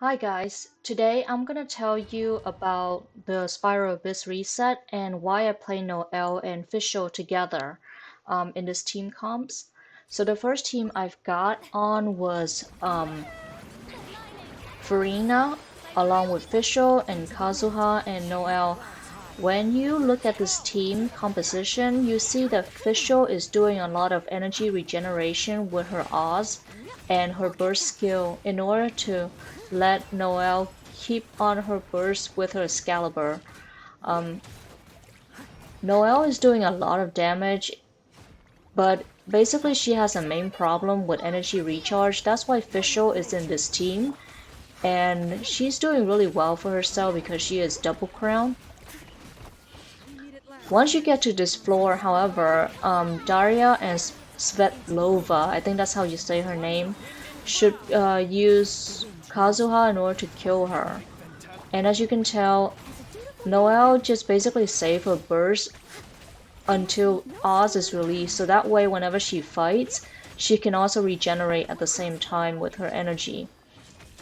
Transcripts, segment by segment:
Hi guys, today I'm gonna tell you about the Spiral Abyss reset and why I play Noelle and Fischl together in this team comps. So the first team I've got on was Farina along with Fischl and Kazuha and Noelle. When you look at this team composition, you see that Fischl is doing a lot of energy regeneration with her Oz and her burst skill in order to let Noelle keep on her burst with her Excalibur. Noelle is doing a lot of damage, but basically she has a main problem with energy recharge. That's why Fischl is in this team, and she's doing really well for herself because she is double crown. Once you get to this floor, however, Daria and Svetlova, I think that's how you say her name, should use Kazuha in order to kill her. And as you can tell, Noelle just basically saved her burst until Oz is released, so that way whenever she fights, she can also regenerate at the same time with her energy.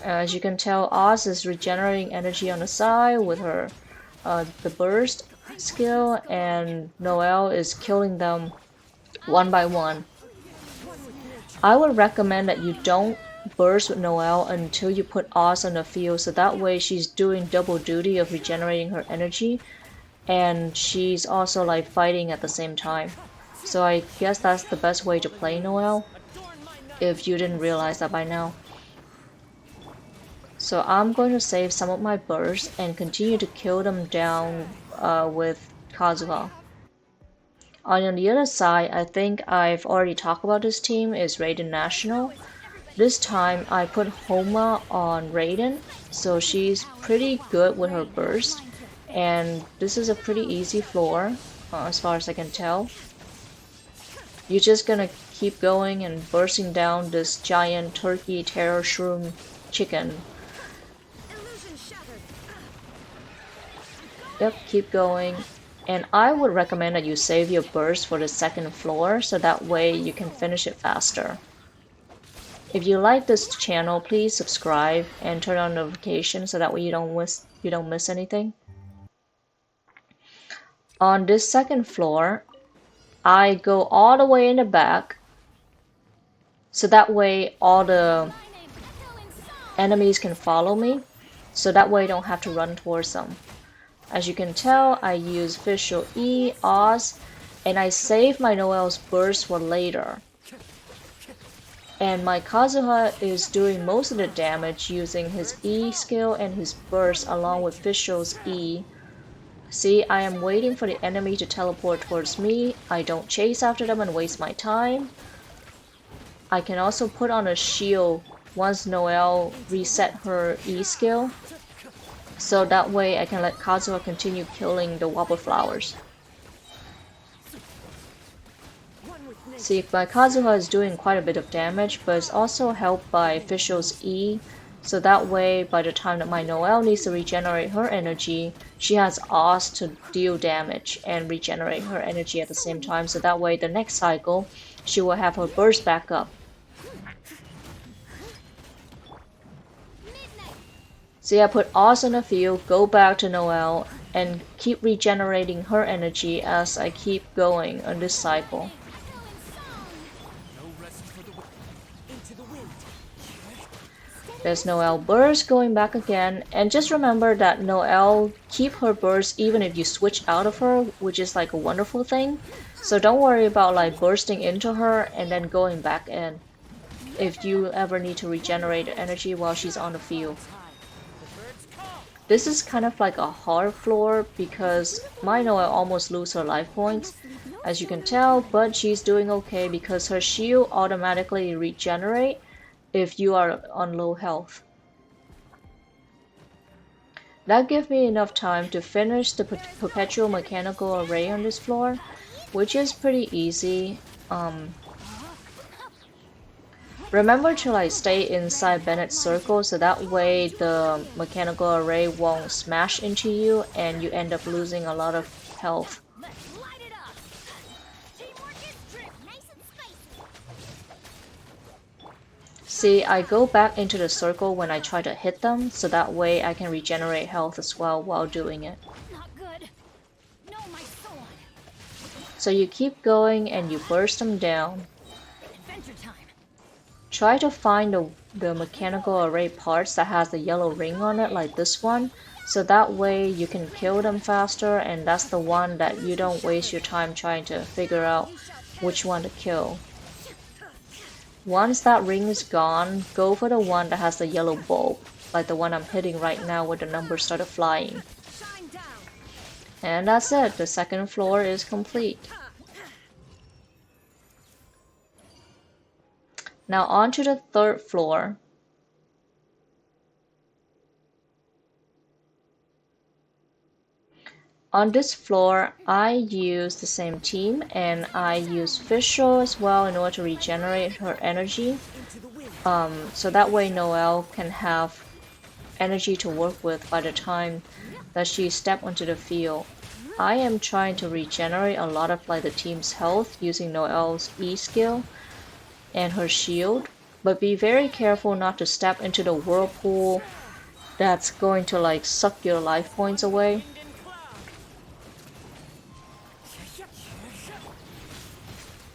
As you can tell, Oz is regenerating energy on the side with her the burst skill, and Noelle is killing them one by one. I would recommend that you don't burst with Noelle until you put Oz on the field, so that way she's doing double duty of regenerating her energy, and she's also like fighting at the same time. So I guess that's the best way to play Noelle, if you didn't realize that by now. So I'm going to save some of my bursts and continue to kill them down with Kazuha. On the other side, I think I've already talked about this team, is Raiden National. This time I put Homa on Raiden, so she's pretty good with her burst, and this is a pretty easy floor as far as I can tell. You're just gonna keep going and bursting down this giant turkey terror shroom chicken. Yep, keep going. And I would recommend that you save your burst for the second floor so that way you can finish it faster. If you like this channel, please subscribe and turn on notifications so that way you don't miss anything. On this second floor, I go all the way in the back so that way all the enemies can follow me, so that way I don't have to run towards them. As you can tell, I use Fischl E, Oz, and I save my Noelle's burst for later. And my Kazuha is doing most of the damage using his E skill and his burst along with Fischl's E. See, I am waiting for the enemy to teleport towards me. I don't chase after them and waste my time. I can also put on a shield once Noelle reset her E skill, so that way I can let Kazuha continue killing the Wobble Flowers. See, my Kazuha is doing quite a bit of damage, but it's also helped by Fischl's E, so that way by the time that my Noelle needs to regenerate her energy, she has Oz to deal damage and regenerate her energy at the same time, so that way the next cycle she will have her burst back up. See, I put Oz on the field, go back to Noelle, and keep regenerating her energy as I keep going on this cycle. There's Noelle burst going back again, and just remember that Noelle keep her burst even if you switch out of her, which is like a wonderful thing. So don't worry about like bursting into her and then going back in if you ever need to regenerate energy while she's on the field. This is kind of like a hard floor because my Noelle almost lose her life points, as you can tell, but she's doing okay because her shield automatically regenerate if you are on low health. That gives me enough time to finish the perpetual mechanical array on this floor, which is pretty easy. Remember to like stay inside Bennett's circle so that way the mechanical array won't smash into you and you end up losing a lot of health. See, I go back into the circle when I try to hit them, so that way I can regenerate health as well while doing it. Not good. No, my sword. So you keep going and you burst them down. Adventure time. Try to find the mechanical array parts that has the yellow ring on it, like this one, so that way you can kill them faster, and that's the one that you don't waste your time trying to figure out which one to kill. Once that ring is gone, go for the one that has the yellow bulb, like the one I'm hitting right now where the numbers started flying. And that's it, the second floor is complete. Now on to the third floor. On this floor, I use the same team and I use Fischl as well in order to regenerate her energy. So that way Noelle can have energy to work with by the time that she steps onto the field. I am trying to regenerate a lot of like the team's health using Noelle's E skill and her shield, but be very careful not to step into the whirlpool that's going to like suck your life points away.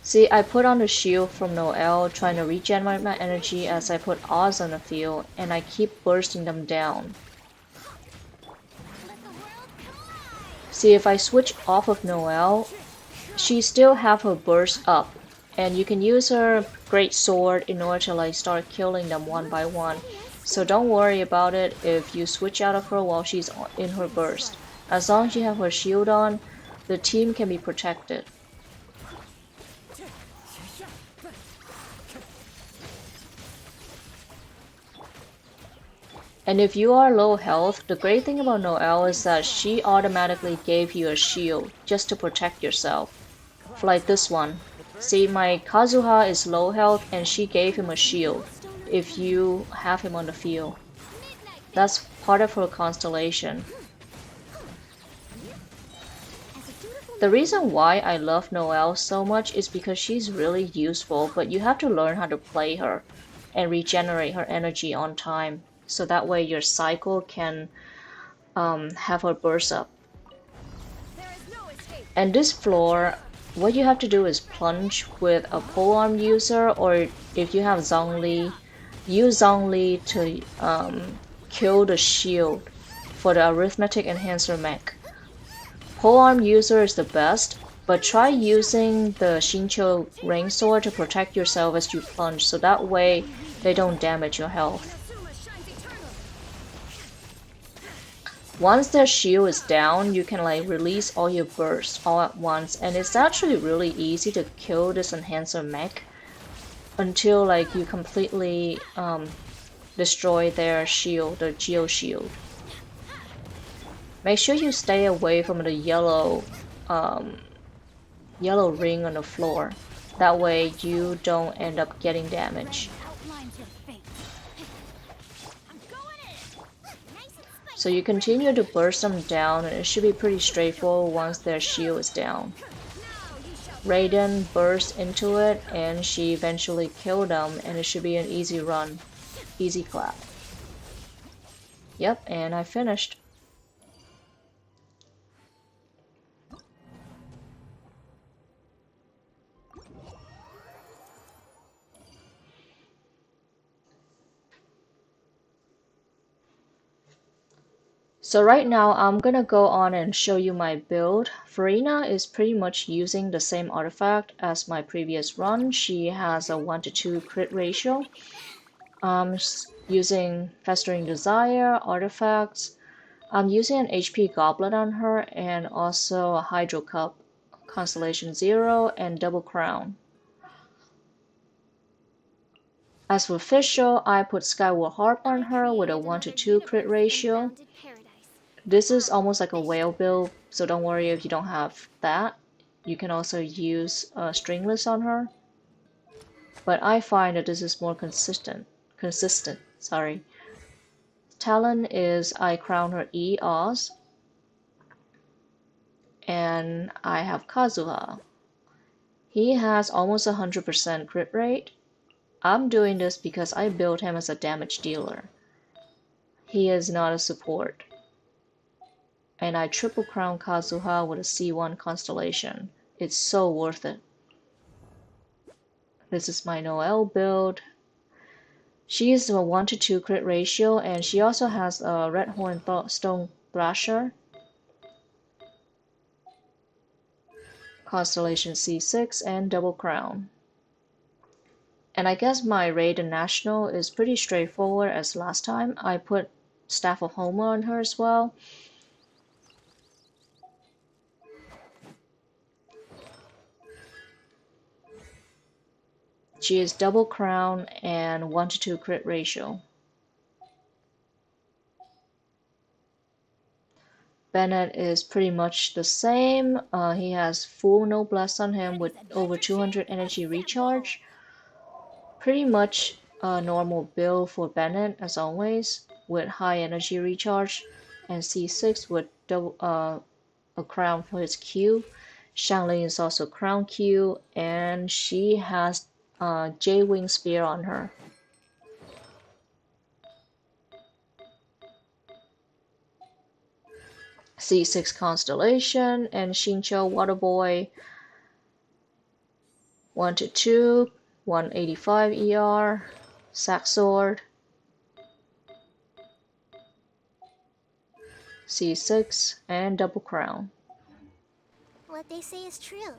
See, I put on the shield from Noelle, trying to regenerate my energy as I put Oz on the field, and I keep bursting them down. See, if I switch off of Noelle, she still have her burst up, and you can use her great sword in order to like start killing them one by one. So don't worry about it if you switch out of her while she's in her burst. As long as you have her shield on, the team can be protected. And if you are low health, the great thing about Noelle is that she automatically gave you a shield just to protect yourself. Like this one. See, my Kazuha is low health and she gave him a shield if you have him on the field. That's part of her constellation. The reason why I love Noelle so much is because she's really useful, but you have to learn how to play her and regenerate her energy on time, so that way your cycle can have her burst up. And this floor, what you have to do is plunge with a polearm user, or if you have Zhongli, use Zhongli to kill the shield for the arithmetic enhancer mech. Polearm user is the best, but try using the Shincho rain sword to protect yourself as you plunge, so that way they don't damage your health. Once their shield is down, you can like release all your bursts all at once, and it's actually really easy to kill this enhancer mech until like you completely destroy their shield, the Geo shield. Make sure you stay away from the yellow ring on the floor. That way you don't end up getting damage. So you continue to burst them down, and it should be pretty straightforward once their shield is down. Raiden burst into it and she eventually killed them, and it should be an easy run. Easy clap. Yep, and I finished. So right now I'm gonna go on and show you my build. Furina is pretty much using the same artifact as my previous run. She has a 1 to 2 crit ratio. Using Festering Desire, artifacts. I'm using an HP Goblet on her and also a Hydro Cup, Constellation 0, and Double Crown. As for Fischl, I put Skyward Harp on her with a 1 to 2 crit ratio. This is almost like a whale build, so don't worry if you don't have that. You can also use Stringless on her. But I find that this is more consistent. Sorry. Talon is I crown her E Oz. And I have Kazuha. He has almost 100% crit rate. I'm doing this because I built him as a damage dealer. He is not a support. And I triple crown Kazuha with a C1 constellation. It's so worth it. This is my Noelle build. She is a 1 to 2 crit ratio, and she also has a Red Horn Stone Thrasher. Constellation C6 and double crown. And I guess my raid in National is pretty straightforward as last time. I put Staff of Homer on her as well. She is double crown and 1 to 2 crit ratio. Bennett is pretty much the same. He has full noblesse on him with over 200 energy recharge. Pretty much a normal build for Bennett as always, with high energy recharge, and C6 with double, a crown for his Q. Xiangling is also crown Q, and she has J-Wing Spear on her. C6 Constellation and Xingqiu Waterboy 1 to 2, 185 ER, Sack Sword, C6, and Double Crown. What they say is true.